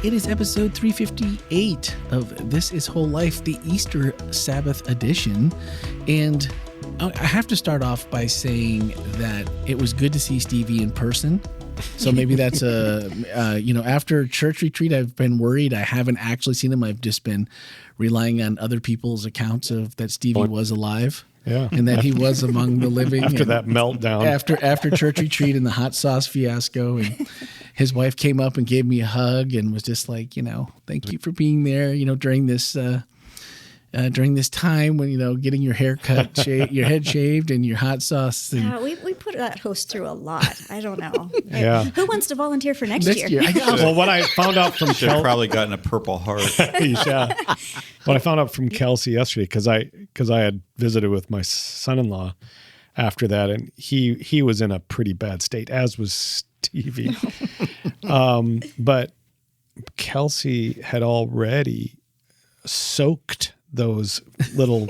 It is episode 358 of This is Whole Life, the Easter Sabbath edition. And I have to start off by saying that it was good to see Stevie in person. So maybe that's after church retreat, I've been worried. I haven't actually seen him. I've just been relying on other people's accounts of that Stevie was alive. Yeah. And that he was among the living. After that meltdown. After church retreat and the hot sauce fiasco. And his wife came up and gave me a hug and was just like, thank you for being there, during this time when, getting your hair cut, your head shaved and your hot sauce. And we put that host through a lot. I don't know. Yeah. Who wants to volunteer for next year? Well, what I found out from Should have probably gotten a Purple Heart. Yeah. What I found out from Kelsey yesterday, because I had visited with my son-in-law after that, and he was in a pretty bad state, as was Stevie. But Kelsey had already soaked those little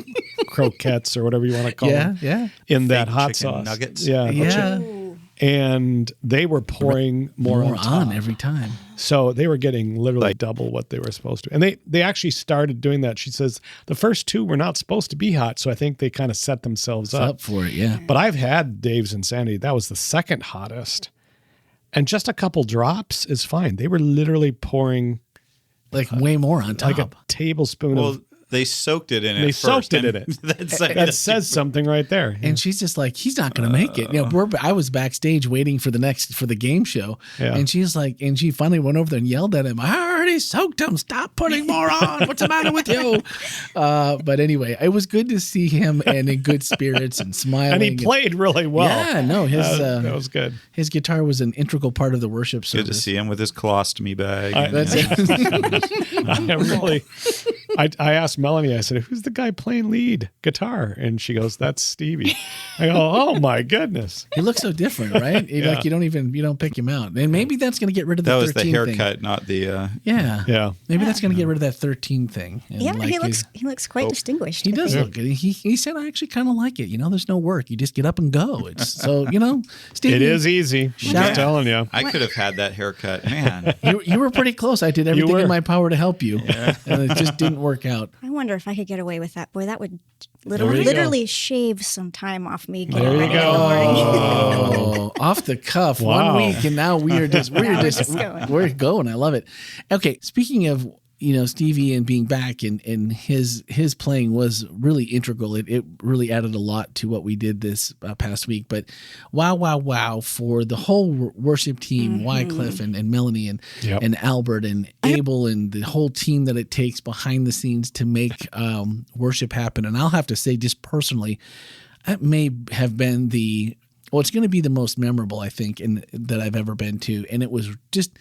croquettes or whatever you want to call them in that hot sauce. Nuggets. Yeah. And they were pouring more on every time. So they were getting literally double what they were supposed to. And they actually started doing that. She says the first two were not supposed to be hot. So I think they kind of set themselves up for it. Yeah. But I've had Dave's Insanity. That was the second hottest. And just a couple drops is fine. They were literally pouring like way more on top. Like a tablespoon of. They soaked it in it. They soaked it in it. That says something right there. And she's just like, he's not going to make it. I was backstage waiting for the game show, and she's like, and she finally went over there and yelled at him. I already soaked him. Stop putting more on. What's the matter with you? But anyway, it was good to see him and in good spirits and smiling. And he played really well. Yeah, no, that was good. His guitar was an integral part of the worship service. Good to see him with his colostomy bag. I asked Melanie, I said, who's the guy playing lead guitar? And she goes, that's Stevie. I go, oh my goodness. He looks so different, right? Like you don't pick him out. And maybe that's going to get rid of the 13 thing. That was the haircut, not the... Yeah. Maybe that's going to get rid of that 13 thing. And he looks quite distinguished. He does look good. He said, I actually kind of like it. There's no work. You just get up and go. It's so, Stevie. It is easy. I'm just telling you. I could have had that haircut. Man. You were pretty close. I did everything in my power to help you. Yeah. And it just didn't work out. I wonder if I could get away with that. Boy, that would literally shave some time off me. There you go. Off the cuff. Wow. 1 week, and now we're going. I love it. Okay, speaking of Stevie and being back and his playing was really integral. It really added a lot to what we did this past week. But wow for the whole worship team, Wycliffe and Melanie and Albert and Abel and the whole team that it takes behind the scenes to make worship happen. And I'll have to say, just personally, that may have been it's going to be the most memorable, I think, that I've ever been to. And it was just...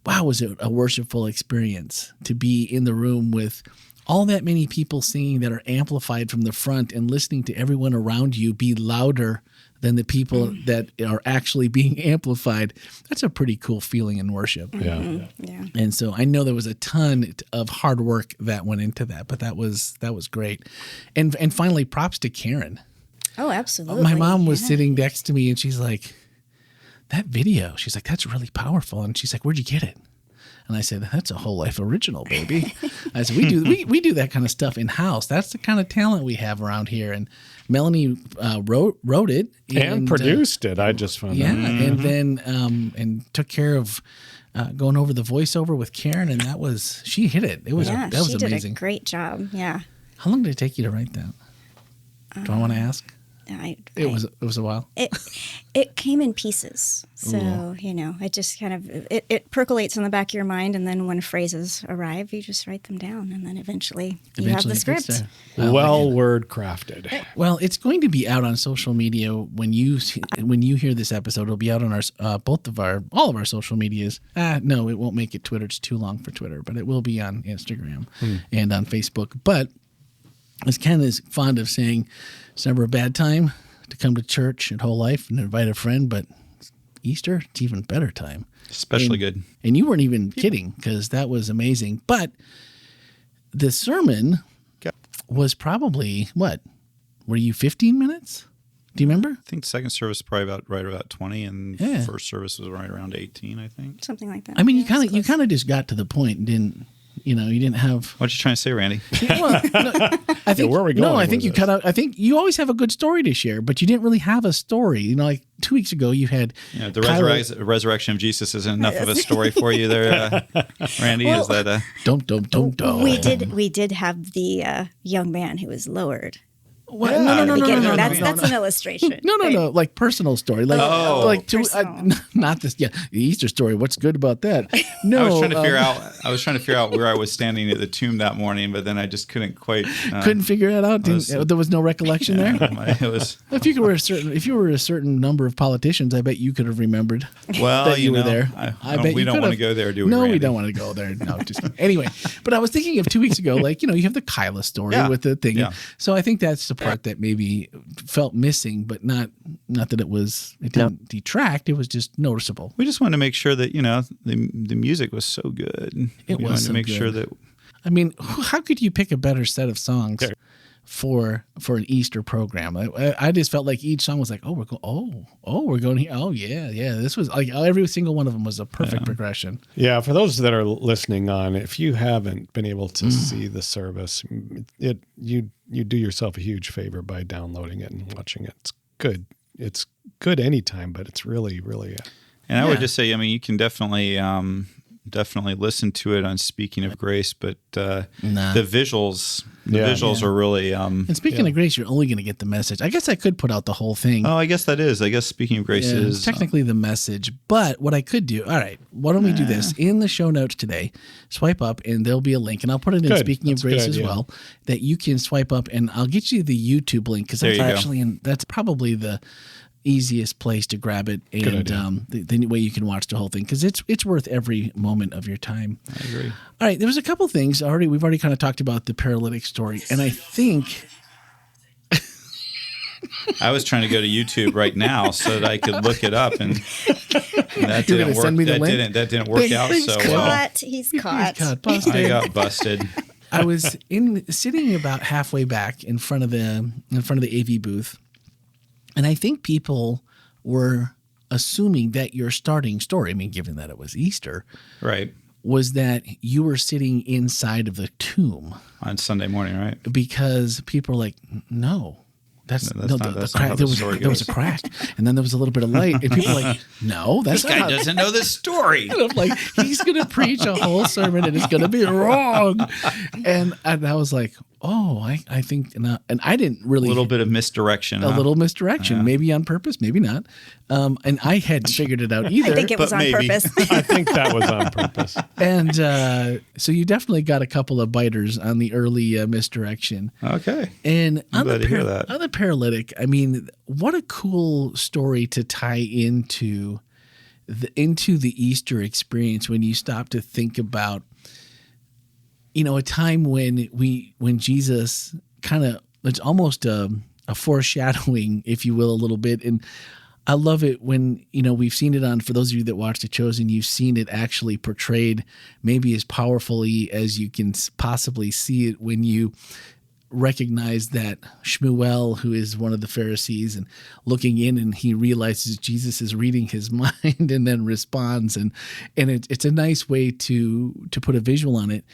wow, was it a worshipful experience to be in the room with all that many people singing that are amplified from the front and listening to everyone around you be louder than the people that are actually being amplified. That's a pretty cool feeling in worship. Yeah. And so I know there was a ton of hard work that went into that, but that was great. And finally, props to Karen. Oh, absolutely. My mom was sitting next to me and she's like, that video, she's like, that's really powerful. And she's like, where'd you get it? And I said, that's a Whole Life original, baby. I said, we do that kind of stuff in house. That's the kind of talent we have around here. And Melanie wrote it and produced it. I just found out. And then and took care of going over the voiceover with Karen, and she hit it. It was that was amazing. She did a great job. Yeah. How long did it take you to write that? Do I want to ask? It was a while. It came in pieces, so it just kind of it percolates in the back of your mind, and then when phrases arrive, you just write them down, and then eventually you have the script. Word crafted. Well, it's going to be out on social media when you hear this episode. It'll be out on all of our social medias. No, it won't make it Twitter. It's too long for Twitter, but it will be on Instagram and on Facebook. But as Ken is fond of saying, it's never a bad time to come to church at Whole Life and invite a friend, but Easter, it's even better time. Especially good. And you weren't even kidding, because that was amazing. But the sermon was probably, what? Were you 15 minutes? Do you remember? I think second service was probably right about 20, and first service was right around 18, I think. Something like that. I mean, you kind of just got to the point and didn't, you didn't have. What you trying to say, Randy? Well, no, I think where are we going? No, I think with you this? cut out. I think you always have a good story to share, but you didn't really have a story. Like 2 weeks ago, you had The resurrection of Jesus isn't enough of a story for you, there, Randy. Is that Don't. We did have the young man who was lowered. What? No, No. That's an illustration. No. Like personal story. Like, not this. Yeah, the Easter story. What's good about that? No, I was trying to figure out where I was standing at the tomb that morning, but then I just couldn't quite. Couldn't figure it out. There was no recollection there. It was. If you were a certain number of politicians, I bet you could have remembered. Well, that you were there. I bet we don't want to go there, do we? No, Randy? we don't want to go there. No, just anyway. But I was thinking of 2 weeks ago, like you have the Kyla story with the thing. Yeah. So I think that's the part that maybe felt missing, but not that it didn't detract. It was just noticeable. We just wanted to make sure that the music was so good. It was wanted so to make good. sure that. I mean, how could you pick a better set of songs for an Easter program? I just felt like each song was like, we're going here. Oh yeah. This was like every single one of them was a perfect progression. Yeah, for those that are listening on, if you haven't been able to see the service, you do yourself a huge favor by downloading it and watching it. It's good. It's good anytime, but it's really, really. And I would just say, you can definitely listen to it on Speaking of Grace, but the visuals. The visuals are really. And speaking of grace, you're only going to get the message. I guess I could put out the whole thing. Oh, I guess that is. I guess Speaking of Grace is technically the message. But what I could do, all right, why don't we do this? In the show notes today, swipe up and there'll be a link. And I'll put it in Speaking of Grace as well, that you can swipe up and I'll get you the YouTube link because that's probably the easiest place to grab it, and the way you can watch the whole thing, because it's worth every moment of your time. I agree. All right, there was a couple things already. We've already kind of talked about the paralytic story, and I think I was trying to go to YouTube right now so that I could look it up, and that You're didn't gonna send me work. the link? That didn't work out so well. He's caught. Busted. I got busted. I was sitting about halfway back in front of the AV booth. And I think people were assuming that your starting story, given that it was Easter, Right. was that you were sitting inside of the tomb. On Sunday morning, right? Because people are like, no. That's not how crack. the story There was a crack, and then there was a little bit of light, and people are like, "No, that's This guy doesn't know this story." And I'm like, he's gonna preach a whole sermon, and it's gonna be wrong. And I was like, I think, and I didn't really A little bit of misdirection. little misdirection, maybe on purpose, maybe not. And I hadn't figured it out either. I think it was but on maybe. purpose. I think that was on purpose. And so you definitely got a couple of biters on the early misdirection. Okay. And on glad to hear that. on the paralytic, what a cool story to tie into the Easter experience when you stop to think about, a time when Jesus it's almost a foreshadowing, if you will, a little bit. And I love it when, we've seen it for those of you that watch The Chosen, you've seen it actually portrayed maybe as powerfully as you can possibly see it when you recognize that Shmuel, who is one of the Pharisees, and looking in, and he realizes Jesus is reading his mind and then responds. And it's a nice way to put a visual on it.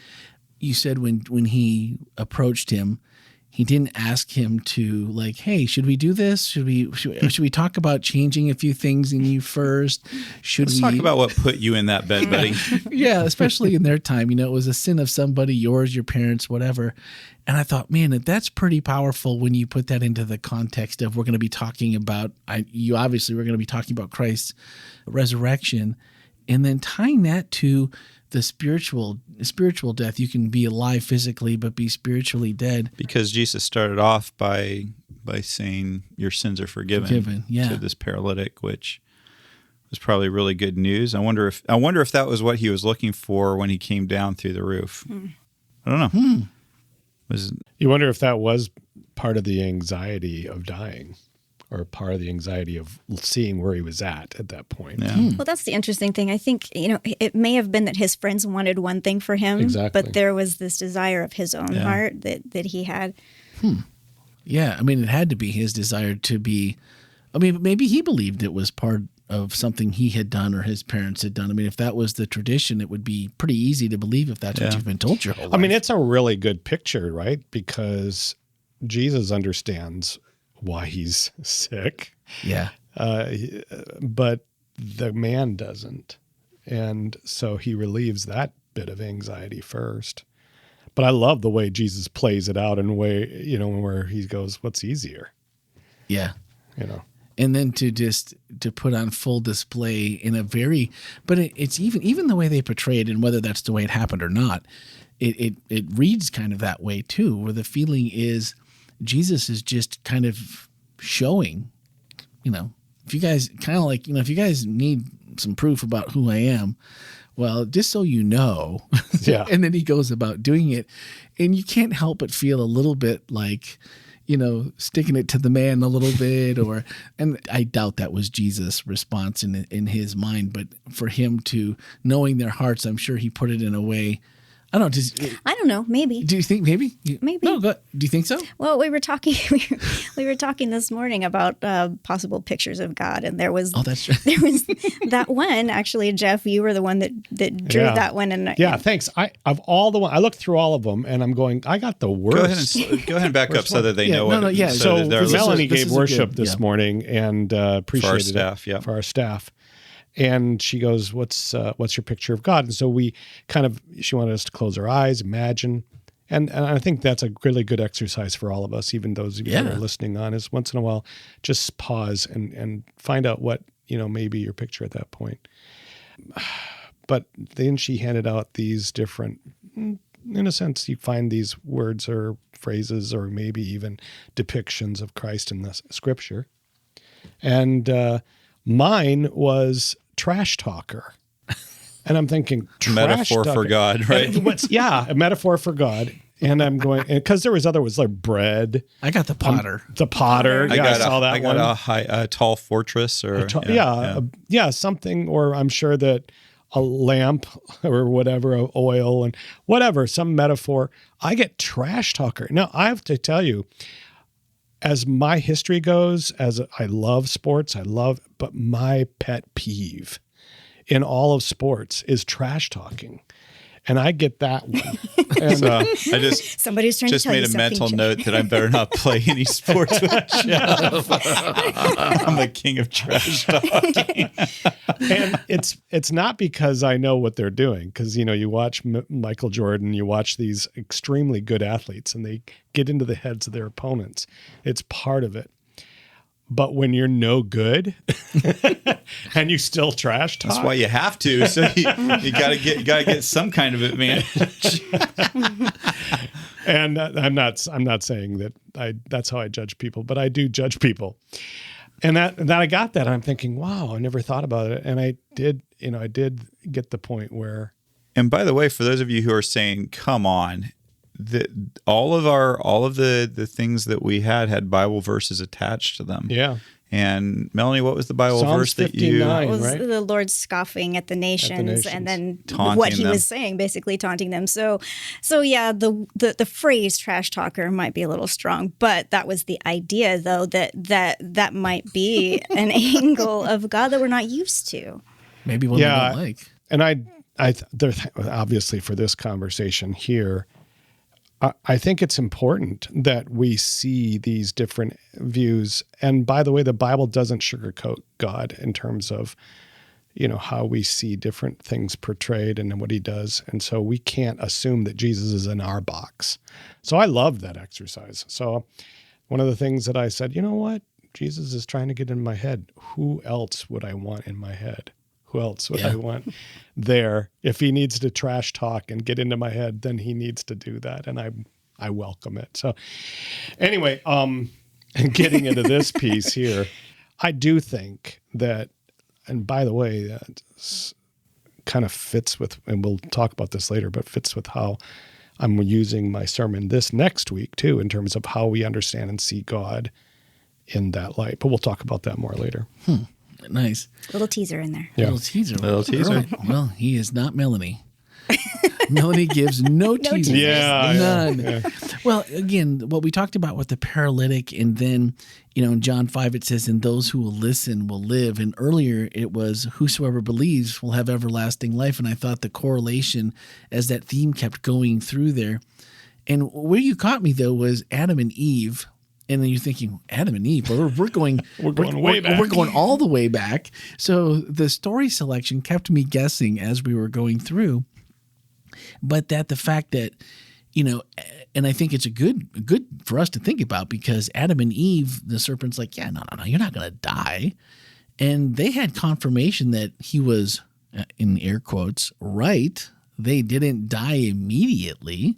You said when he approached him, he didn't ask him to like, hey, should we do this? Should we talk about changing a few things in you first? Let's talk about what put you in that bed, buddy. Yeah, especially in their time. It was a sin of somebody, yours, your parents, whatever. And I thought, man, that's pretty powerful when you put that into the context of we're going to be talking about, we're going to be talking about Christ's resurrection, and then tying that to the spiritual death. You can be alive physically, but be spiritually dead. Because Jesus started off by saying your sins are forgiven to this paralytic, which was probably really good news. I wonder if that was what he was looking for when he came down through the roof. I don't know. You wonder if that was part of the anxiety of dying, or part of the anxiety of seeing where he was at that point. Yeah. Well, that's the interesting thing. I think, it may have been that his friends wanted one thing for him, Exactly. but there was this desire of his own heart that he had. Yeah, it had to be his desire to be I mean, maybe he believed it was part of something he had done or his parents had done. I mean, if that was the tradition, it would be pretty easy to believe if that's what you've been told your whole life. I mean, it's a really good picture, right? Because Jesus understands why he's sick. Yeah. But the man doesn't. And so he relieves that bit of anxiety first. But I love the way Jesus plays it out in a way, where he goes, what's easier? Yeah. And then to put on full display in a very, but it's even the way they portray it, and whether that's the way it happened or not, it reads kind of that way too, where the feeling is Jesus is just kind of showing, if you guys kind of like, if you guys need some proof about who I am, well, just so you know. Yeah. And then he goes about doing it, and you can't help but feel a little bit like, sticking it to the man a little bit, and I doubt that was Jesus' response in his mind, but for him to, knowing their hearts, I'm sure he put it in a way. I don't know. I don't know. Maybe. Do you think maybe? Maybe. No. Do you think so? Well, we were talking. We were talking this morning about possible pictures of God, and there was. Oh, that's true. There was that one. Actually, Jeff, you were the one that drew that one. And thanks. I looked through all of them, and I'm going, I got the worst. Go ahead and back up so that they know what. Yeah. So Melanie gave worship this morning, and appreciated it for our staff. And she goes, what's your picture of God? And so she wanted us to close our eyes, imagine. And I think that's a really good exercise for all of us, even those of you that are listening on, is once in a while, just pause and find out what, maybe your picture at that point. But then she handed out these different, in a sense, you find these words or phrases or maybe even depictions of Christ in the scripture. And mine was trash talker. And I'm thinking, metaphor for God, right? A metaphor for God. And I'm going, because there was other words like bread. I got the potter. The potter. I saw that one. I got a tall fortress or something, or I'm sure that a lamp or whatever, oil and whatever, some metaphor. I get trash talker. Now, I have to tell you, as my history goes, as I love sports, but my pet peeve in all of sports is trash talking. And I get that one. And, so I somebody's trying to tell made you a mental Jeff. note that I better not play any sports with Jeff. I'm the king of trash talking. And it's not because I know what they're doing, because you watch Michael Jordan, you watch these extremely good athletes, and they get into the heads of their opponents. It's part of it. But when you're no good and you still trash talk, that's why you have to. So you gotta get some kind of advantage. And I'm not saying that that's how I judge people, but I do judge people. And that I got that, I'm thinking, wow, I never thought about it. And I did get the point where. And by the way, for those of you who are saying, come on, all of the things that we had Bible verses attached to them. Yeah. And Melanie, what was the Bible Psalms verse that 59, it was right? the Lord scoffing at the nations, and then taunting what he them. was saying, basically taunting them. So yeah, the phrase trash talker might be a little strong, but that was the idea, though, that might be an angle of God that we're not used to. Maybe one we don't like. And I obviously for this conversation here, I think it's important that we see these different views. And by the way, the Bible doesn't sugarcoat God in terms of, how we see different things portrayed and what he does. And so we can't assume that Jesus is in our box. So I love that exercise. So one of the things that I said, you know what? Jesus is trying to get in my head. Who else would I want in my head? Who else would I want there? If he needs to trash talk and get into my head, then he needs to do that. And I welcome it. So anyway, getting into this piece here, I do think that, and by the way, that kind of fits with, and we'll talk about this later, but fits with how I'm using my sermon this next week too, in terms of how we understand and see God in that light. But we'll talk about that more later. Nice. Little teaser in there. Yeah. Little teaser. Teaser. Well, he is not Melanie. Melanie gives no teasers. Yeah, none. yeah. Well, again, what we talked about with the paralytic, and then, in John 5, it says, and those who will listen will live. And earlier it was, whosoever believes will have everlasting life. And I thought the correlation as that theme kept going through there. And where you caught me, though, was Adam and Eve. And then you're thinking, Adam and Eve, we're going way back. We're going all the way back. So the story selection kept me guessing as we were going through. But that the fact that, and I think it's a good for us to think about, because Adam and Eve, the serpent's like, yeah, no, you're not going to die. And they had confirmation that he was, in air quotes, right. They didn't die immediately.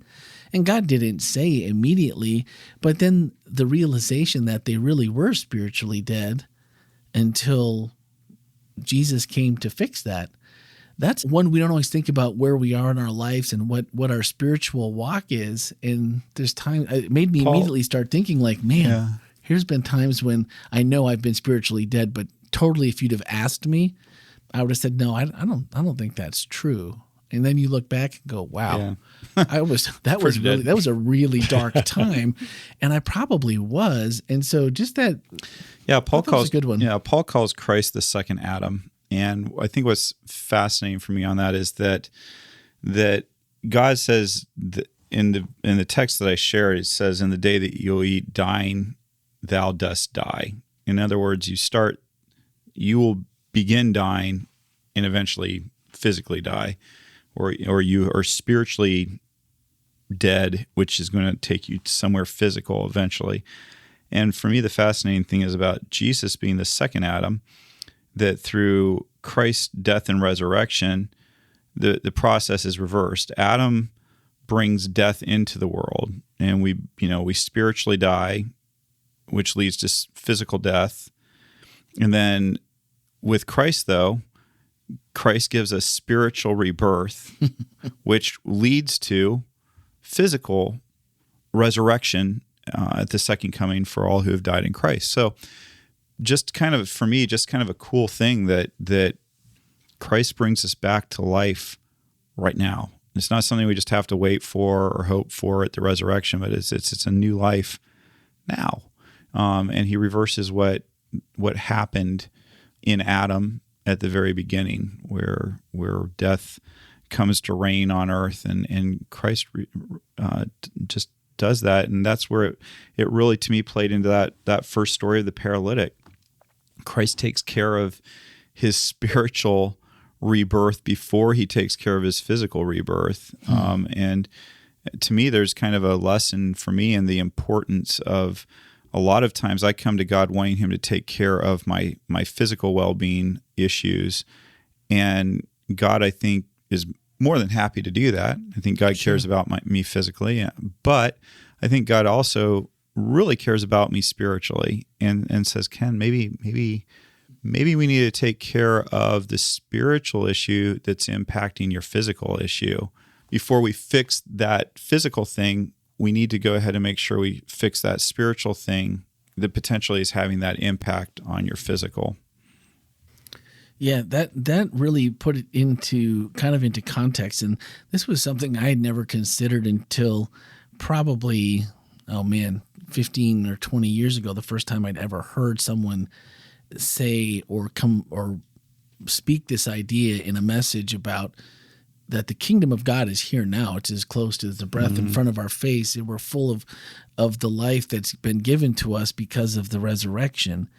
And God didn't say immediately, but then the realization that they really were spiritually dead until Jesus came to fix that. That's one we don't always think about, where we are in our lives and what our spiritual walk is. And there's time, it made me immediately start thinking like, man, here's been times when I know I've been spiritually dead, but totally, if you'd have asked me, I would have said, no, I don't think that's true. And then you look back and go, wow, that was a really dark time. And I probably was. And so just that. Yeah. Paul calls a good one. Yeah. Paul calls Christ the second Adam. And I think what's fascinating for me on that is that God says that in the text that I shared, it says, in the day that you'll eat, dying, thou dost die. In other words, you will begin dying and eventually physically die. Or you are spiritually dead, which is going to take you to somewhere physical eventually. And for me, the fascinating thing is about Jesus being the second Adam, that through Christ's death and resurrection, the process is reversed. Adam brings death into the world, and we spiritually die, which leads to physical death. And then with Christ, though, Christ gives us spiritual rebirth, which leads to physical resurrection at the second coming for all who have died in Christ. So just kind of a cool thing that Christ brings us back to life right now. It's not something we just have to wait for or hope for at the resurrection, but it's a new life now. And he reverses what happened in Adam at the very beginning, where death comes to reign on earth, and Christ just does that. And that's where it really, to me, played into that first story of the paralytic. Christ takes care of his spiritual rebirth before he takes care of his physical rebirth. And to me, there's kind of a lesson for me in the importance of, a lot of times I come to God wanting him to take care of my physical well-being issues. And God, I think, is more than happy to do that. I think God cares about me physically, but I think God also really cares about me spiritually, and says, Ken, maybe we need to take care of the spiritual issue that's impacting your physical issue. Before we fix that physical thing, we need to go ahead and make sure we fix that spiritual thing that potentially is having that impact on your physical. Yeah, that really put it into context. And this was something I had never considered until probably, 15 or 20 years ago, the first time I'd ever heard someone say or speak this idea in a message about that the kingdom of God is here now. It's as close as the breath in front of our face, and we're full of the life that's been given to us because of the resurrection.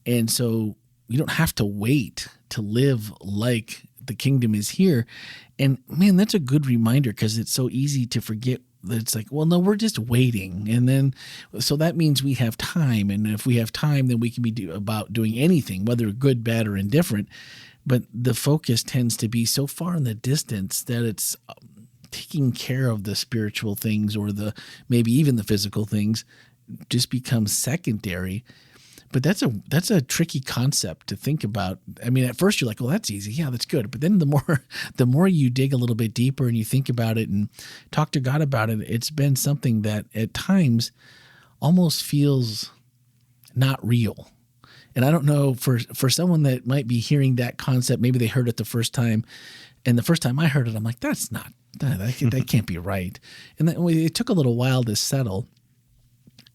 And so we don't have to wait to live like the kingdom is here. And man, that's a good reminder, because it's so easy to forget that it's like, well, no, we're just waiting. And then, so that means we have time. And if we have time, then we can be about doing anything, whether good, bad, or indifferent. But the focus tends to be so far in the distance that it's taking care of the spiritual things, or maybe even the physical things, just becomes secondary. But that's a tricky concept to think about. I mean, at first you're like, well, that's easy. Yeah, that's good. But then the more you dig a little bit deeper and you think about it and talk to God about it, it's been something that at times almost feels not real. And I don't know, for someone that might be hearing that concept, maybe they heard it the first time. And the first time I heard it, I'm like, that's not that can't be right. And it took a little while to settle.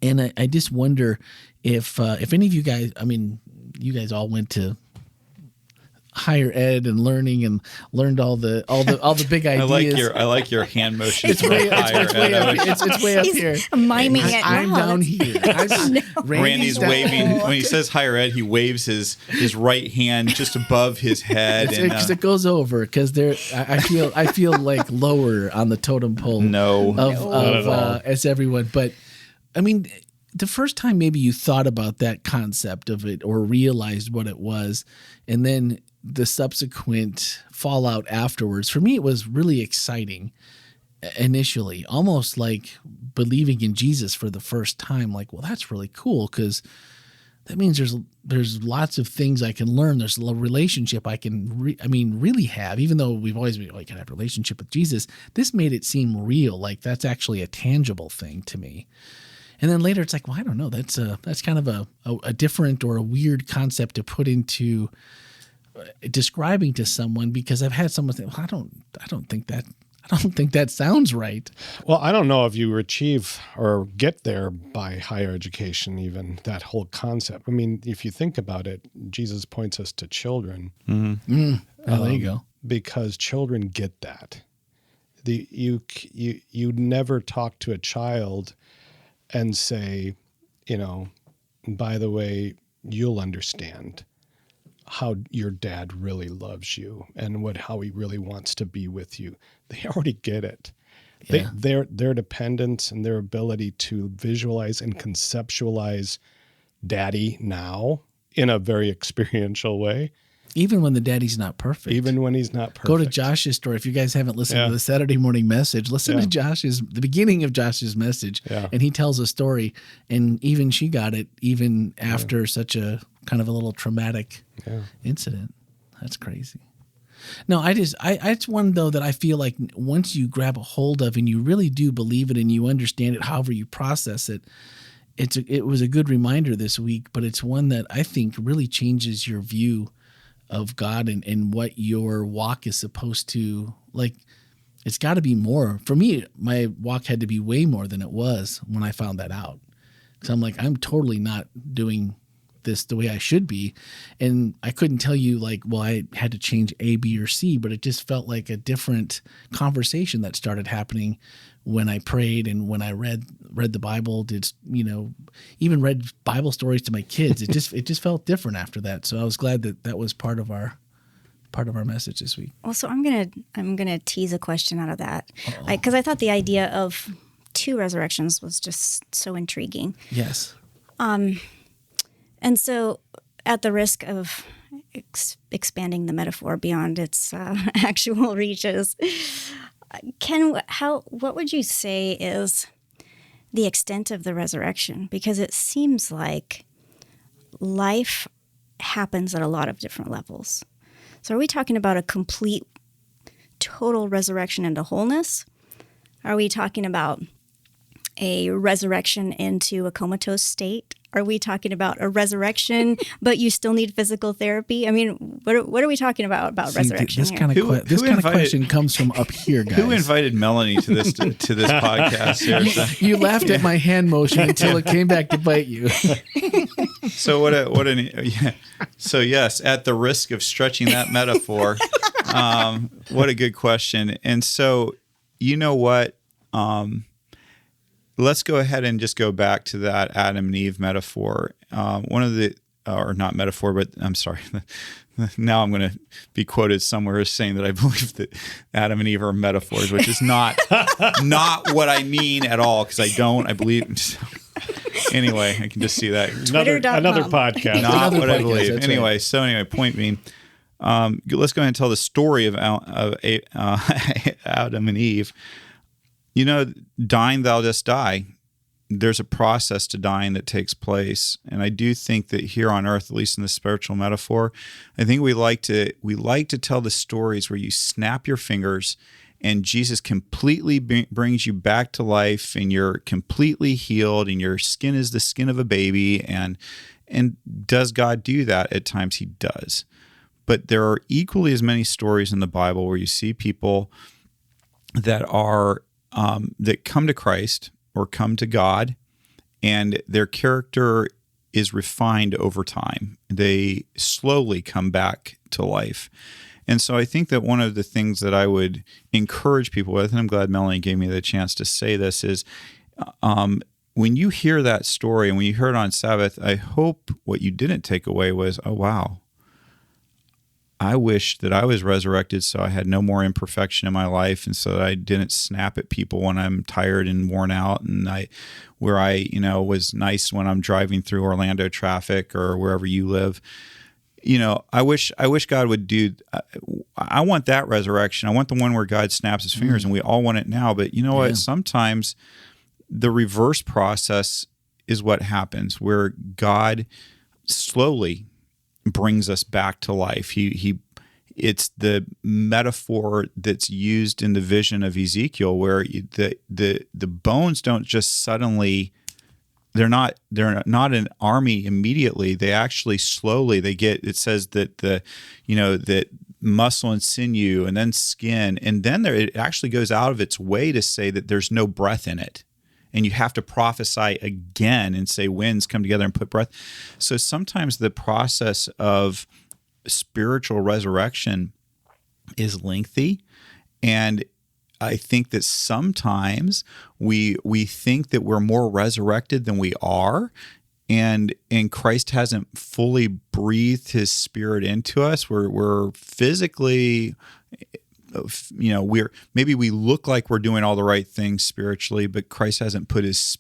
And I just wonder if any of you guys, I mean, you guys all went to higher ed and learning and learned all the big ideas. I like your hand motion. It's way up here. Miming it. I'm down here. Randy's waving when he says higher ed. He waves his right hand just above his head, because it goes over. Because I feel like lower on the totem pole. As everyone, but I mean, the first time maybe you thought about that concept of it or realized what it was, and then the subsequent fallout afterwards, for me, it was really exciting initially, almost like believing in Jesus for the first time. Like, well, that's really cool, because that means there's lots of things I can learn. There's a relationship I can really have, even though we've always been like, I can have a relationship with Jesus. This made it seem real, like that's actually a tangible thing to me. And then later it's like, well, I don't know. That's kind of a different or a weird concept to put into describing to someone, because I've had someone say, well, I don't think that sounds right. Well, I don't know if you achieve or get there by higher education, even that whole concept. I mean, if you think about it, Jesus points us to children. Mm-hmm. There you go. Because children get that. You never talk to a child and say, by the way, you'll understand how your dad really loves you and how he really wants to be with you. They already get it. Yeah. Their dependence and their ability to visualize and conceptualize daddy now in a very experiential way. Even when the daddy's not perfect. Even when he's not perfect. Go to Josh's story. If you guys haven't listened to the Saturday morning message, listen to the beginning of Josh's message. Yeah. And he tells a story, and even she got it even after such a kind of a little traumatic incident. That's crazy. No, it's one, though, that I feel like once you grab a hold of and you really do believe it and you understand it, however you process it, it was a good reminder this week, but it's one that I think really changes your view of God and what your walk is supposed to, like. It's got to be more. For me, my walk had to be way more than it was when I found that out. Because I'm like, I'm totally not doing this the way I should be. And I couldn't tell you like, well, I had to change A, B, or C, but it just felt like a different conversation that started happening when I prayed and when I read the Bible, even read Bible stories to my kids. It just felt different after that. So I was glad that was part of our message this week. Well, so I'm gonna tease a question out of that, because I thought the idea of 2 resurrections was just so intriguing. Yes. And so, at the risk of expanding the metaphor beyond its actual reaches, what would you say is the extent of the resurrection? Because it seems like life happens at a lot of different levels. So are we talking about a complete, total resurrection into wholeness? Are we talking about a resurrection into a comatose state? Are we talking about a resurrection, but you still need physical therapy? I mean, what are we talking about resurrection? This kind of question comes from up here, guys. Who invited Melanie to this podcast here? You laughed at my hand motion until it came back to bite you. So So yes, at the risk of stretching that metaphor, what a good question. And so, you know what? Let's go ahead and just go back to that Adam and Eve metaphor. Not metaphor, but I'm sorry. Now I'm going to be quoted somewhere as saying that I believe that Adam and Eve are metaphors, which is not what I mean at all, because I don't. I believe. Anyway, I can just see that. Another podcast. Not what I believe. Right. Anyway, point being, let's go ahead and tell the story of Adam and Eve. Dying, thou dost die. There's a process to dying that takes place. And I do think that here on earth, at least in the spiritual metaphor, I think we like to tell the stories where you snap your fingers and Jesus completely brings you back to life and you're completely healed and your skin is the skin of a baby. And does God do that? At times he does. But there are equally as many stories in the Bible where you see people that are that come to Christ or come to God, and their character is refined over time. They slowly come back to life. And so I think that one of the things that I would encourage people with, and I'm glad Melanie gave me the chance to say this, is when you hear that story and when you hear it on Sabbath, I hope what you didn't take away was, oh, wow, I wish that I was resurrected so I had no more imperfection in my life, and so that I didn't snap at people when I'm tired and worn out, and I was nice when I'm driving through Orlando traffic or wherever you live. I wish God would do. I want that resurrection. I want the one where God snaps his fingers, and we all want it now. But you know what? Sometimes the reverse process is what happens, where God slowly brings us back to life. It's the metaphor that's used in the vision of Ezekiel, where the bones don't just suddenly, they're not an army immediately. They actually slowly, it says that that muscle and sinew and then skin, and then it actually goes out of its way to say that there's no breath in it. And you have to prophesy again and say winds come together and put breath. So sometimes the process of spiritual resurrection is lengthy. And I think that sometimes we think that we're more resurrected than we are. And Christ hasn't fully breathed his spirit into us. We're physically, maybe we look like we're doing all the right things spiritually, but Christ hasn't put his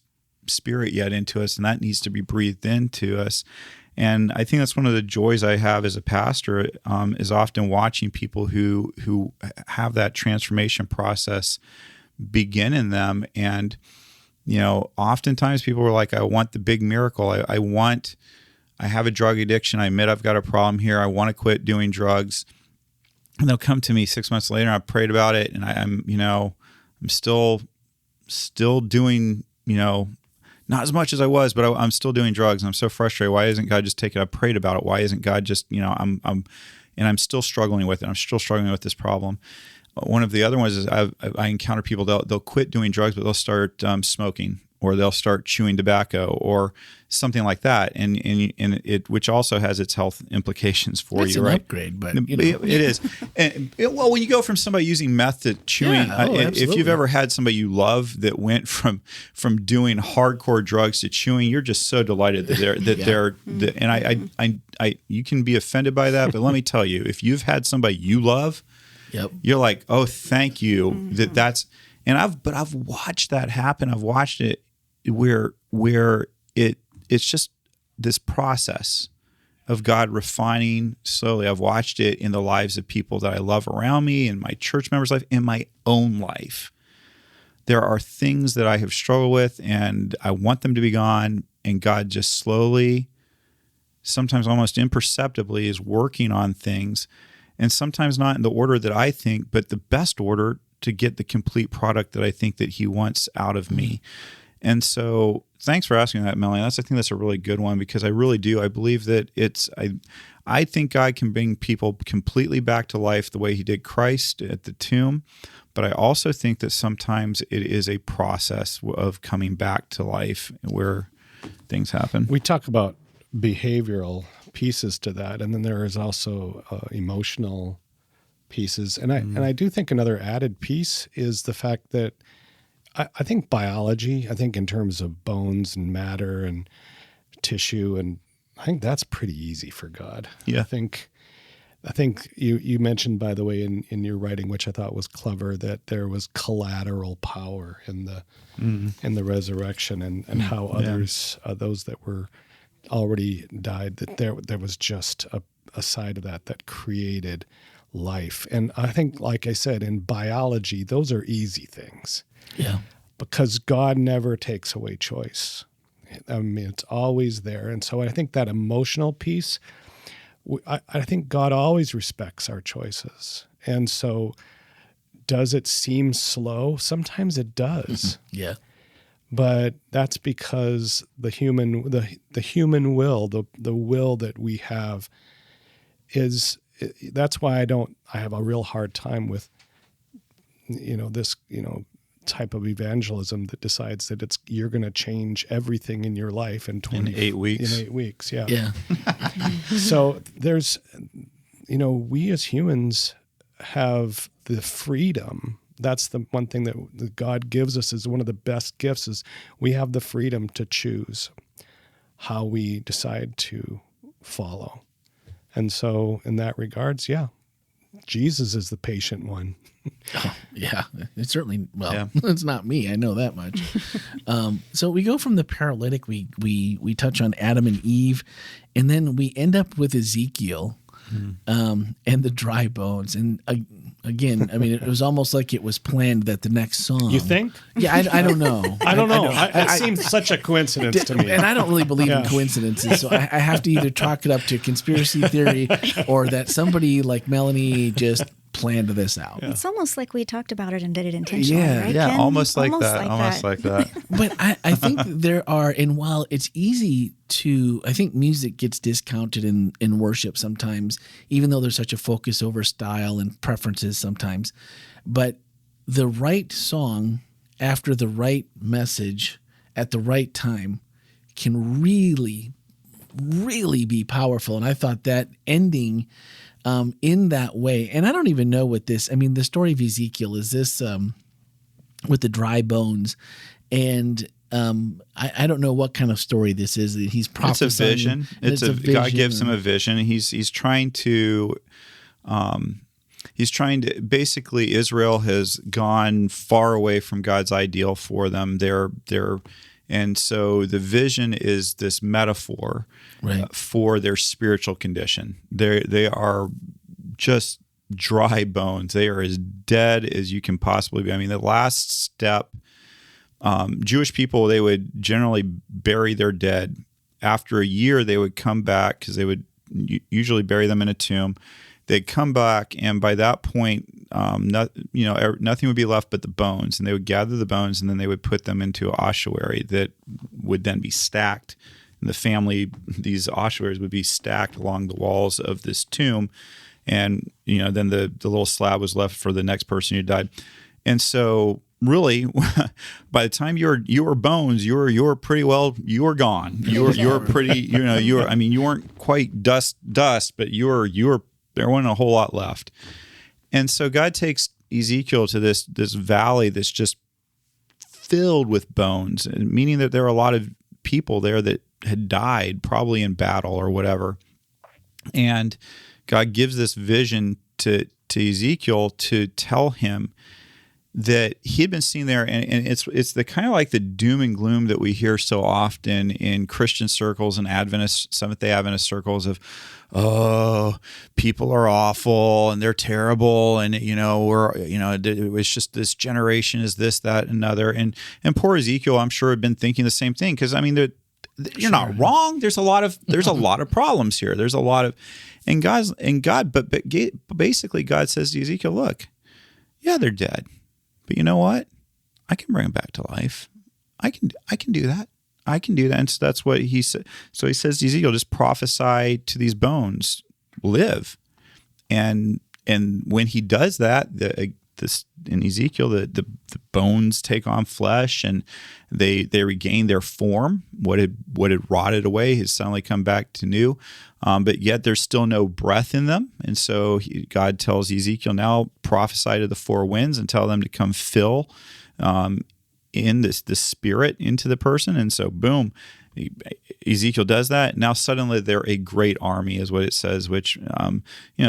spirit yet into us, and that needs to be breathed into us. And I think that's one of the joys I have as a pastor, is often watching people who have that transformation process begin in them. And oftentimes people are like, I want the big miracle. I have a drug addiction. I admit I've got a problem here. I want to quit doing drugs. And they'll come to me 6 months later, and I've prayed about it, and I'm still doing, not as much as I was, but I'm still doing drugs, and I'm so frustrated. Why isn't God just taking it? I prayed about it. Why isn't God just, I'm still struggling with it. I'm still struggling with this problem. One of the other ones is I encounter people, they'll quit doing drugs, but they'll start smoking, or they'll start chewing tobacco or something like that. And it, which also has its health implications for it's you, an right? Upgrade, but it is. And when you go from somebody using meth to chewing, if you've ever had somebody you love that went from doing hardcore drugs to chewing, you're just so delighted that and you can be offended by that, but let me tell you, if you've had somebody you love, you're like, oh, thank you. Mm-hmm. I've watched that happen. I've watched it where it's just this process of God refining slowly. I've watched it in the lives of people that I love around me, in my church members' life, in my own life. There are things that I have struggled with, and I want them to be gone, and God just slowly, sometimes almost imperceptibly, is working on things, and sometimes not in the order that I think, but the best order to get the complete product that I think that he wants out of me. And so thanks for asking that, Melanie. I think that's a really good one, because I really do. I believe that I think God can bring people completely back to life the way he did Christ at the tomb. But I also think that sometimes it is a process of coming back to life where things happen. We talk about behavioral pieces to that, and then there is also emotional pieces. And I do think another added piece is the fact that I think biology, in terms of bones and matter and tissue, and I think that's pretty easy for God. Yeah. I think you mentioned, by the way, in your writing, which I thought was clever, that there was collateral power in the resurrection, and how others, those that were already died, that there was just a side of that created life. And I think, like I said, in biology, those are easy things. Yeah. Because God never takes away choice. I mean, it's always there. And so I think that emotional piece, I think God always respects our choices. And so does it seem slow? Sometimes it does. Yeah. But that's because the human will, the will that we have that's why I have a real hard time with this type of evangelism that decides that you're going to change everything in your life in 8 weeks. In 8 weeks, yeah. Yeah. So there's, we as humans have the freedom. That's the one thing that God gives us, is one of the best gifts, is we have the freedom to choose how we decide to follow. And so in that regards, yeah, Jesus is the patient one. Oh, yeah, it's certainly, it's not me. I know that much. So we go from the paralytic, we touch on Adam and Eve, and then we end up with Ezekiel and the dry bones. And again, I mean, it was almost like it was planned that the next song. You think? Yeah, I don't know. I don't know. It seems such a coincidence to me. And I don't really believe in coincidences, so I have to either chalk it up to conspiracy theory or that somebody like Melanie just planned this out. Yeah. It's almost like we talked about it and did it intentionally, right? Yeah, Ken? almost like that. But I think there are, and while it's easy to, I think music gets discounted in worship sometimes, even though there's such a focus over style and preferences sometimes. But the right song after the right message at the right time can really, really be powerful. And I thought that ending in that way, and I don't even know what this, I mean, the story of Ezekiel is this with the dry bones, and I don't know what kind of story this is. He's prophesying. It's a vision. It's a vision. God gives him a vision. He's trying to basically, Israel has gone far away from God's ideal for them. And so the vision is this metaphor for their spiritual condition. They are just dry bones. They are as dead as you can possibly be. I mean, the last step, Jewish people, they would generally bury their dead. After a year, they would come back, because they would usually bury them in a tomb. They'd come back, and by that point, nothing would be left but the bones. And they would gather the bones, and then they would put them into an ossuary that would then be stacked. And these ossuaries would be stacked along the walls of this tomb. And then the little slab was left for the next person who died. And so, really, by the time you were bones, you were pretty well, you were gone. You were pretty, you weren't quite dust, but you were. There wasn't a whole lot left. And so God takes Ezekiel to this valley that's just filled with bones, meaning that there are a lot of people there that had died, probably in battle or whatever. And God gives this vision to Ezekiel to tell him that he had been seen there, and it's the kind of like the doom and gloom that we hear so often in Christian circles and Seventh-day Adventist circles of, oh, people are awful and they're terrible, and it's just this generation is this, that, and another, and poor Ezekiel, I'm sure, had been thinking the same thing, because I mean, you're not wrong. There's a lot of problems here. There's a lot of, but basically God says to Ezekiel, look, yeah, they're dead. But you know what? I can bring them back to life. I can do that. I can do that. And so that's what he said. So he says to Ezekiel, just prophesy to these bones, live. And when he does that, in Ezekiel, the bones take on flesh and they regain their form. What had rotted away has suddenly come back to new, but yet there's still no breath in them. And so God tells Ezekiel, now prophesy to the four winds and tell them to come fill in the spirit into the person. And so boom, Ezekiel does that. Now suddenly they're a great army, is what it says, which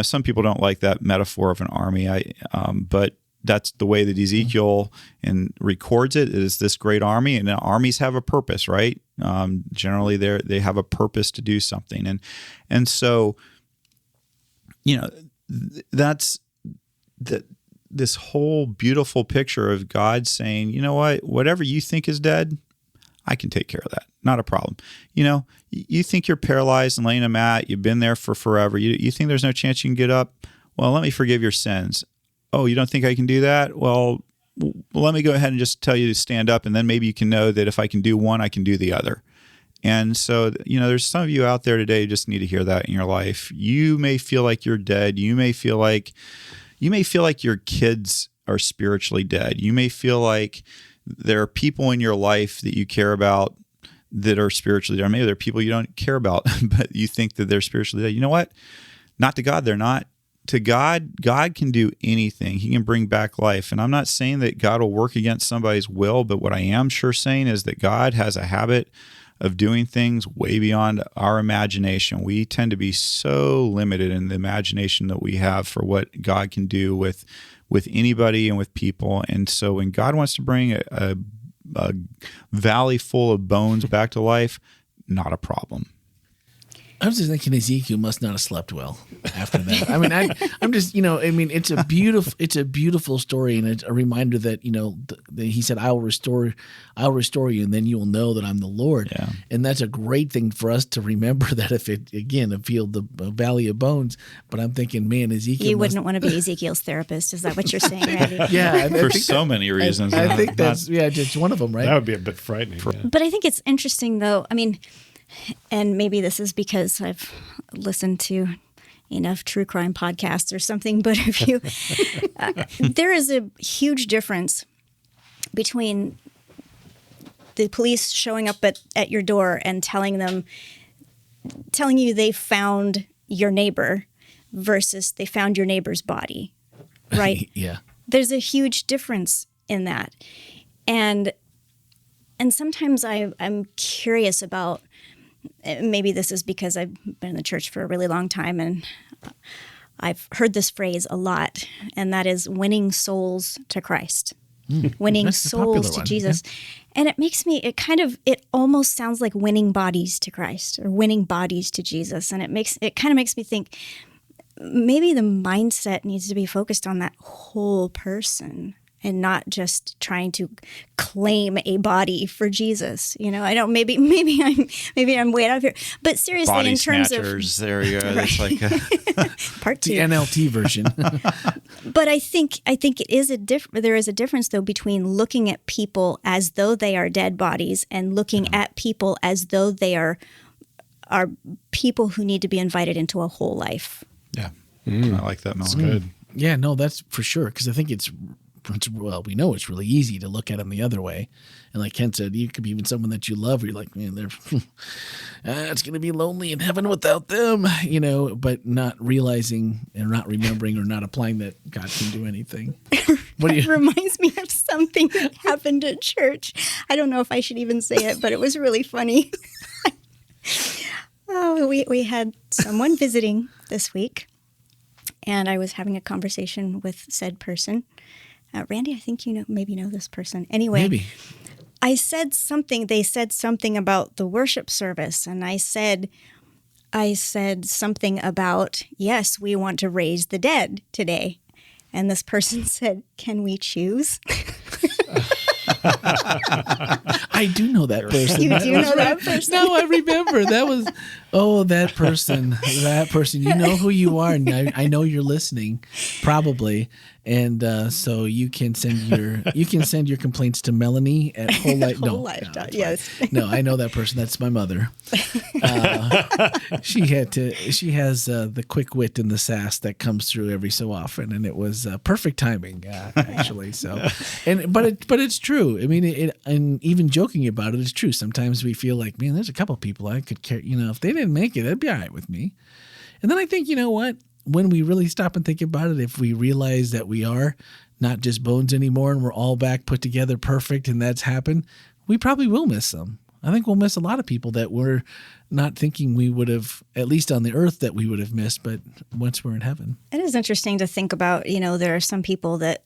some people don't like that metaphor of an army. But that's the way that Ezekiel records it, is this great army, and armies have a purpose, right? Generally, they have a purpose to do something, and so that's this whole beautiful picture of God saying, you know what, whatever you think is dead, I can take care of that. Not a problem. You think you're paralyzed and laying on a mat, you've been there for forever. You think there's no chance you can get up? Well, let me forgive your sins. Oh, you don't think I can do that? Well, let me go ahead and just tell you to stand up, and then maybe you can know that if I can do one, I can do the other. And so, there's some of you out there today who just need to hear that in your life. You may feel like you're dead. You may feel like your kids are spiritually dead. You may feel like there are people in your life that you care about that are spiritually dead. Or maybe there are people you don't care about, but you think that they're spiritually dead. You know what? Not to God, they're not. To God, God can do anything. He can bring back life. And I'm not saying that God will work against somebody's will, but what I am sure saying is that God has a habit of doing things way beyond our imagination. We tend to be so limited in the imagination that we have for what God can do with anybody and with people. And so when God wants to bring a valley full of bones back to life, not a problem. I was just thinking Ezekiel must not have slept well after that. I mean, I'm just, it's a beautiful story, and it's a reminder that, that he said, I will restore you, and then you will know that I'm the Lord. Yeah. And that's a great thing for us to remember, that if it, again, appealed the valley of bones. But I'm thinking, man, Ezekiel. You wouldn't want to be Ezekiel's therapist. Is that what you're saying, Randy? Yeah. For so many reasons. I think that's, just one of them, right? That would be a bit frightening. But I think it's interesting, though. I mean, and maybe this is because I've listened to enough true crime podcasts or something, but if you, there is a huge difference between the police showing up at your door and telling you they found your neighbor versus they found your neighbor's body, right? Yeah. There's a huge difference in that. And sometimes I'm curious about, maybe this is because I've been in the church for a really long time and I've heard this phrase a lot, and that is winning souls to Christ, winning souls to Jesus. Yeah. And it makes me, it almost sounds like winning bodies to Christ or winning bodies to Jesus. And it kind of makes me think maybe the mindset needs to be focused on that whole person and not just trying to claim a body for Jesus. I don't. Maybe I'm way out of here. But seriously, body in terms snatchers, there you go. That's like part 2, the NLT version. But I think it is there is a difference, though, between looking at people as though they are dead bodies and looking at people as though they are people who need to be invited into a whole life. Yeah, I like that, Mel. That's good. Yeah, no, that's for sure, because I think we know it's really easy to look at them the other way. And like Ken said, you could be even someone that you love, where you're like, man, it's going to be lonely in heaven without them, but not realizing and not remembering or not applying that God can do anything. It reminds me of something that happened at church. I don't know if I should even say it, but it was really funny. We had someone visiting this week, and I was having a conversation with said person. Randy, I think maybe know this person. Anyway, maybe. they said something about the worship service, and I said something about, yes, we want to raise the dead today. And this person said, can we choose? I do know that person. You do know that person? No, I remember. That was, that person. You know who you are, and I know you're listening, probably. And so you can send your complaints to Melanie at WholeLife. Yes. No, I know that person. That's my mother. She has the quick wit and the sass that comes through every so often, and it was perfect timing, actually. So, but it's true. I mean, and even joking about it is true. Sometimes we feel like, man, there's a couple people I could care. If they didn't make it, that'd be all right with me. And then I think, you know what? When we really stop and think about it, if we realize that we are not just bones anymore and we're all back put together perfect and that's happened, we probably will miss some. I think we'll miss a lot of people that we're not thinking we would have, at least on the earth, that we would have missed, but once we're in heaven. It is interesting to think about, there are some people that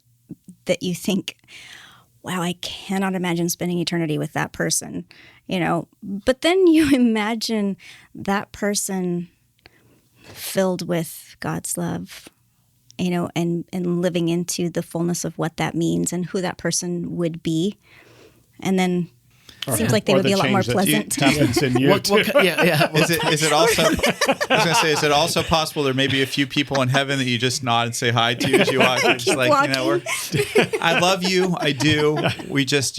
you think, wow, I cannot imagine spending eternity with that person, But then you imagine that person filled with God's love, and living into the fullness of what that means and who that person would be. And then it seems like they would be a lot more pleasant. Happens in you too. Yeah. Is it also? I was going to say, is it also possible there may be a few people in heaven that you just nod and say hi to as you walk? It's like, walking. I love you. I do. We just,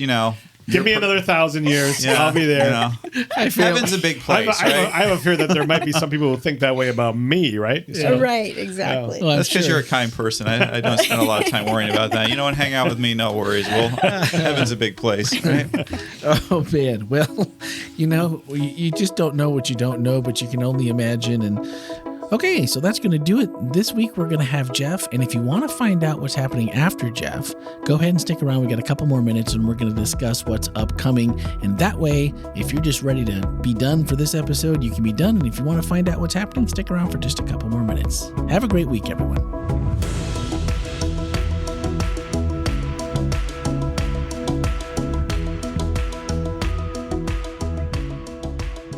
Give me another 1,000 years. Yeah, I'll be there. You know. Heaven's a big place, I have a fear that there might be some people who think that way about me, right? So, right, exactly. Well, that's because you're a kind person. I don't spend a lot of time worrying about that. You know what? Hang out with me, no worries. Well, heaven's a big place, right? Oh, man. Well, you just don't know what you don't know, but you can only imagine. And okay, so that's going to do it. This week, we're going to have Jeff. And if you want to find out what's happening after Jeff, go ahead and stick around. We got a couple more minutes and we're going to discuss what's upcoming. And that way, if you're just ready to be done for this episode, you can be done. And if you want to find out what's happening, stick around for just a couple more minutes. Have a great week, everyone.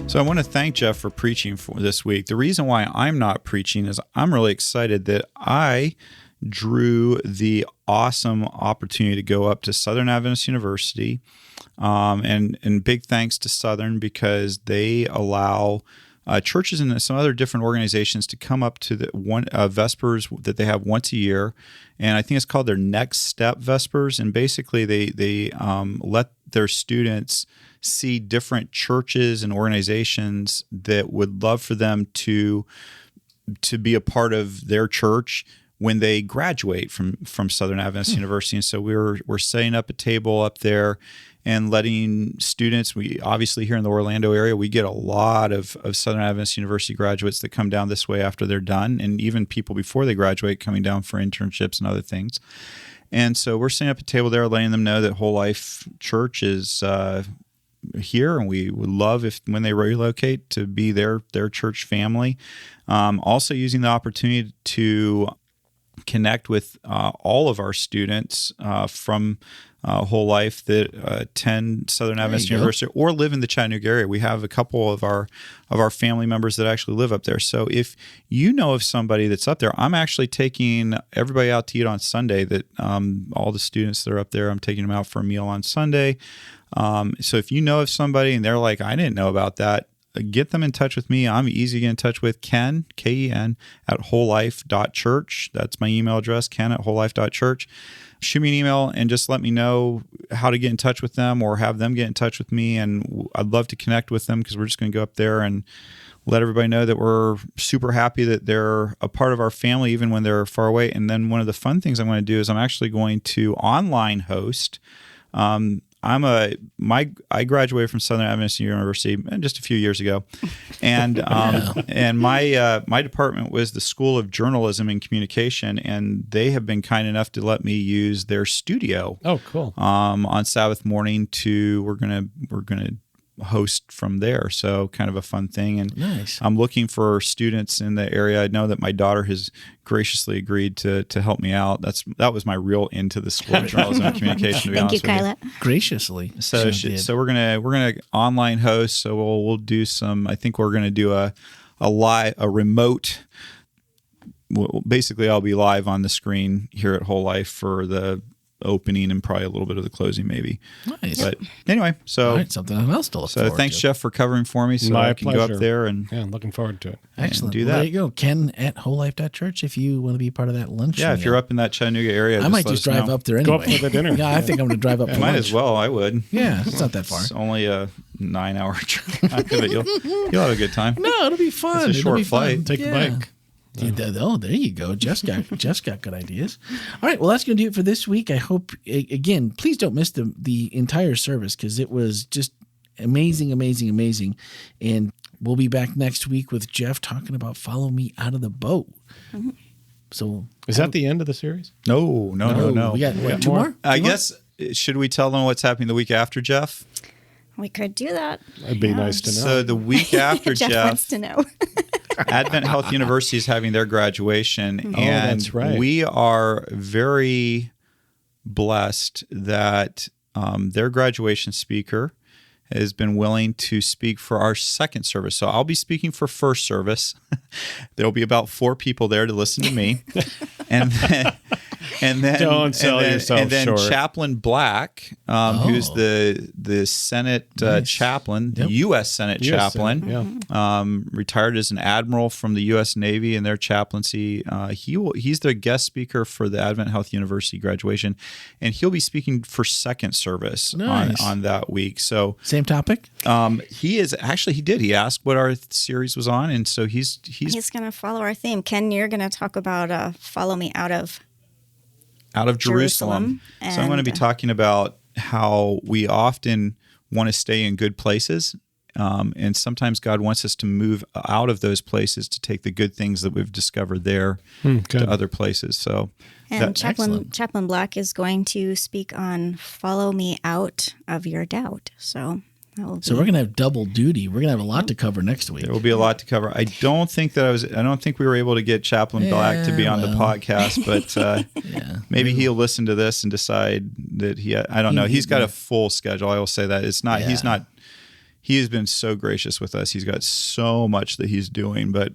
So I want to thank Jeff for preaching for this week. The reason why I'm not preaching is I'm really excited that I drew the awesome opportunity to go up to Southern Adventist University. And big thanks to Southern because they allow churches and some other different organizations to come up to the Vespers that they have once a year. And I think it's called their Next Step Vespers. And basically they let their students see different churches and organizations that would love for them to be a part of their church when they graduate from Southern Adventist University. And so we're setting up a table up there and letting students, we obviously here in the Orlando area, we get a lot of Southern Adventist University graduates that come down this way after they're done, and even people before they graduate coming down for internships and other things. And so we're setting up a table there, letting them know that WholeLife Church is here, and we would love if when they relocate to be their church family. Also using the opportunity to connect with all of our students from WholeLife that attend Southern Adventist University or live in the Chattanooga area. We have a couple of our family members that actually live up there. So if you know of somebody that's up there, I'm actually taking everybody out to eat on Sunday. That all the students that are up there, I'm taking them out for a meal on Sunday. So if you know of somebody and they're like, I didn't know about that, get them in touch with me. I'm easy to get in touch with. Ken, Ken, at WholeLife.church. That's my email address, Ken at WholeLife.church. Shoot me an email and just let me know how to get in touch with them or have them get in touch with me. And I'd love to connect with them because we're just going to go up there and let everybody know that we're super happy that they're a part of our family even when they're far away. And then one of the fun things I'm going to do is I'm actually going to online host. I graduated from Southern Adventist University just a few years ago, and and my department was the School of Journalism and Communication, and they have been kind enough to let me use their studio. Oh, cool! On Sabbath morning we're gonna host from there, so kind of a fun thing. And nice. I'm looking for students in the area. I know that my daughter has graciously agreed to help me out. That was my real into the School of Journalism and Communication. To be Thank you, honest with Kyla. Graciously. So we're gonna online host. So we'll do some. I think we're gonna do a remote. Well, basically, I'll be live on the screen here at WholeLife for the opening and probably a little bit of the closing, maybe. Nice. But anyway, so all right, something else to look forward to. So thanks, Jeff, for covering for me. So My I can pleasure. go up there and I'm looking forward to it. Excellent. do Well, that. there you go. Ken at WholeLife.church if you want to be part of that lunch. if you're up in that Chattanooga area, I might let just us drive know. up there anyway. Go up for the dinner. Yeah, I think I'm going to drive up I for might lunch. as well. I would. Yeah, it's not that far. It's only a 9-hour drive, but you'll have a good time. No, it'll be fun. It's a It'll be short fun. flight. Take the bike. Oh, there you go. Jeff's got good ideas. All right, well, that's going to do it for this week. I hope, again, please don't miss the entire service because it was just amazing. And we'll be back next week with Jeff talking about Follow Me Out of the Boat. Mm-hmm. So Is that the end of the series? No. We got what, two more? I guess, should we tell them what's happening the week after, Jeff? We could do that. That'd be nice to know. So the week after Jeff wants to know. Advent Health University is having their graduation. Oh, and that's right. We are very blessed that their graduation speaker has been willing to speak for our second service. So I'll be speaking for first service. There'll be about 4 people there to listen to me. And then don't sell yourself and then short. Chaplain Black, who's the Senate chaplain, the U.S. Senate chaplain, retired as an admiral from the U.S. Navy in their chaplaincy. He's the guest speaker for the Advent Health University graduation, and he'll be speaking for second service on that week. So same topic. He asked what our series was on, and so he's going to follow our theme. Ken, you're going to talk about "Follow Me Out of Jerusalem." So I'm going to be talking about how we often want to stay in good places, and sometimes God wants us to move out of those places to take the good things that we've discovered there to other places. So, and Chaplain Black is going to speak on "Follow Me Out of Your Doubt." So we're going to have double duty. We're going to have a lot to cover next week. There will be a lot to cover. I don't think we were able to get Chaplain Black to be on the podcast, but maybe he'll listen to this and decide that I don't know. He's got a full schedule. I will say that he has been so gracious with us. He's got so much that he's doing, but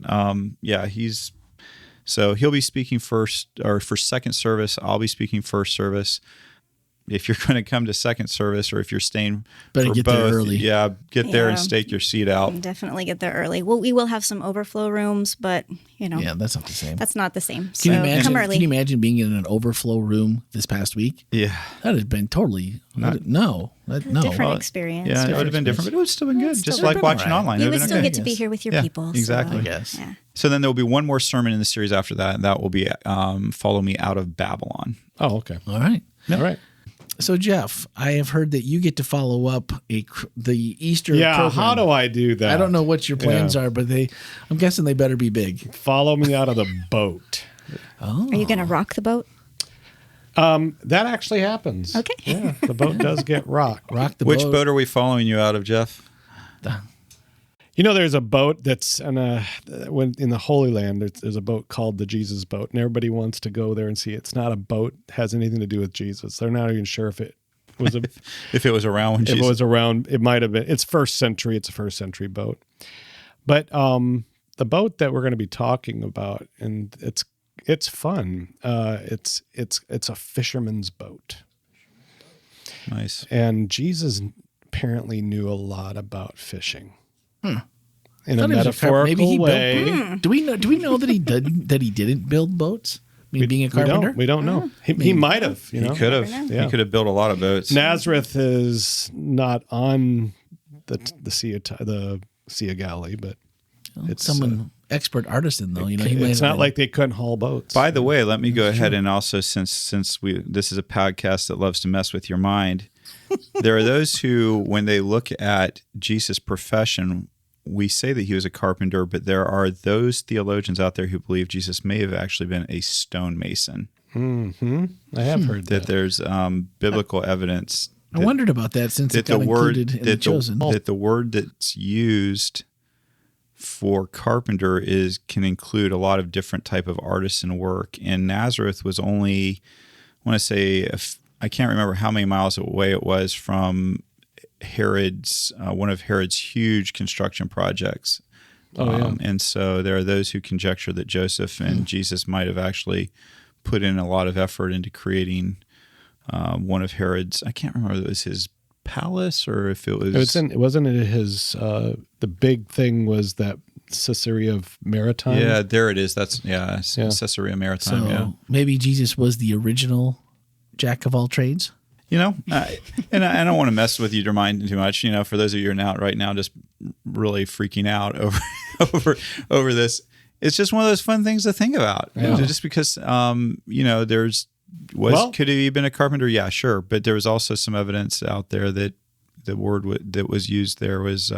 so he'll be speaking first or for second service. I'll be speaking first service. If you're going to come to second service, or if you're staying for both, there early. Get there and stake your seat out. Definitely get there early. Well, we will have some overflow rooms, but that's not the same. That's not the same. Come early. Can you imagine being in an overflow room this past week? Yeah, that has been totally different experience. Yeah, it would have been different, but it would still been good. Just like watching online. You would still get to be here with your people. Exactly. Yes. Yeah. So then there will be one more sermon in the series after that, and that will be "Follow Me Out of Babylon." Oh, okay. All right. All right. So, Jeff, I have heard that you get to follow up the Easter program. How do I do that? I don't know what your plans are, but I'm guessing they better be big. Follow me out of the boat. Oh. Are you going to rock the boat? That actually happens. Okay. Yeah, the boat does get rocked. Which boat are we following you out of, Jeff? There's a boat that's in the Holy Land. There's a boat called the Jesus boat, and everybody wants to go there and see it. It's not a boat that has anything to do with Jesus. They're not even sure if it was if it was around when Jesus. If it was around, it might have been. It's first century. It's a first century boat. But the boat that we're going to be talking about, and it's fun. It's a fisherman's boat. Nice. And Jesus apparently knew a lot about fishing. In a metaphorical way. Do we know that he didn't build boats? Being a carpenter? We don't know. He might have. He could have. Yeah. He could have built a lot of boats. Nazareth is not on the Sea of Galilee, but it's someone expert artisan though. It's not like they couldn't haul boats. By the way, let me go ahead and also since this is a podcast that loves to mess with your mind, there are those who, when they look at Jesus' profession, we say that he was a carpenter, but there are those theologians out there who believe Jesus may have actually been a stonemason. Mm-hmm. I have heard that. There's biblical evidence. I wondered about that since it got included in the Chosen. That the word that's used for carpenter can include a lot of different type of artisan work. And Nazareth was only, I want to say, I can't remember how many miles away it was from one of Herod's huge construction projects. And so there are those who conjecture that Joseph and Jesus might have actually put in a lot of effort into creating one of Herod's, I can't remember if it was his palace or if it was... Wasn't it his, the big thing was that Caesarea Maritime? Yeah, there it is. Caesarea Maritime, so maybe Jesus was the original jack of all trades? And I don't want to mess with your mind too much. For those of you who are right now just really freaking out over this, it's just one of those fun things to think about. Yeah. Just because, could he have been a carpenter? Yeah, sure. But there was also some evidence out there that the word that was used there was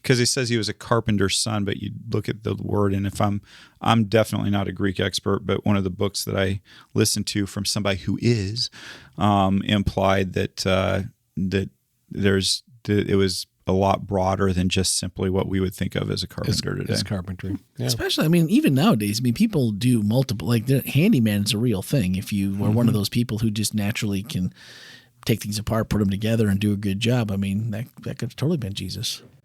because he says he was a carpenter's son, but you look at the word, and if I'm definitely not a Greek expert, but one of the books that I listened to from somebody who is implied that it was a lot broader than just simply what we would think of as a carpenter today. It's carpentry. Yeah. Especially, even nowadays, people do multiple, the handyman is a real thing. If you were one of those people who just naturally can take things apart, put them together, and do a good job, that could have totally been Jesus.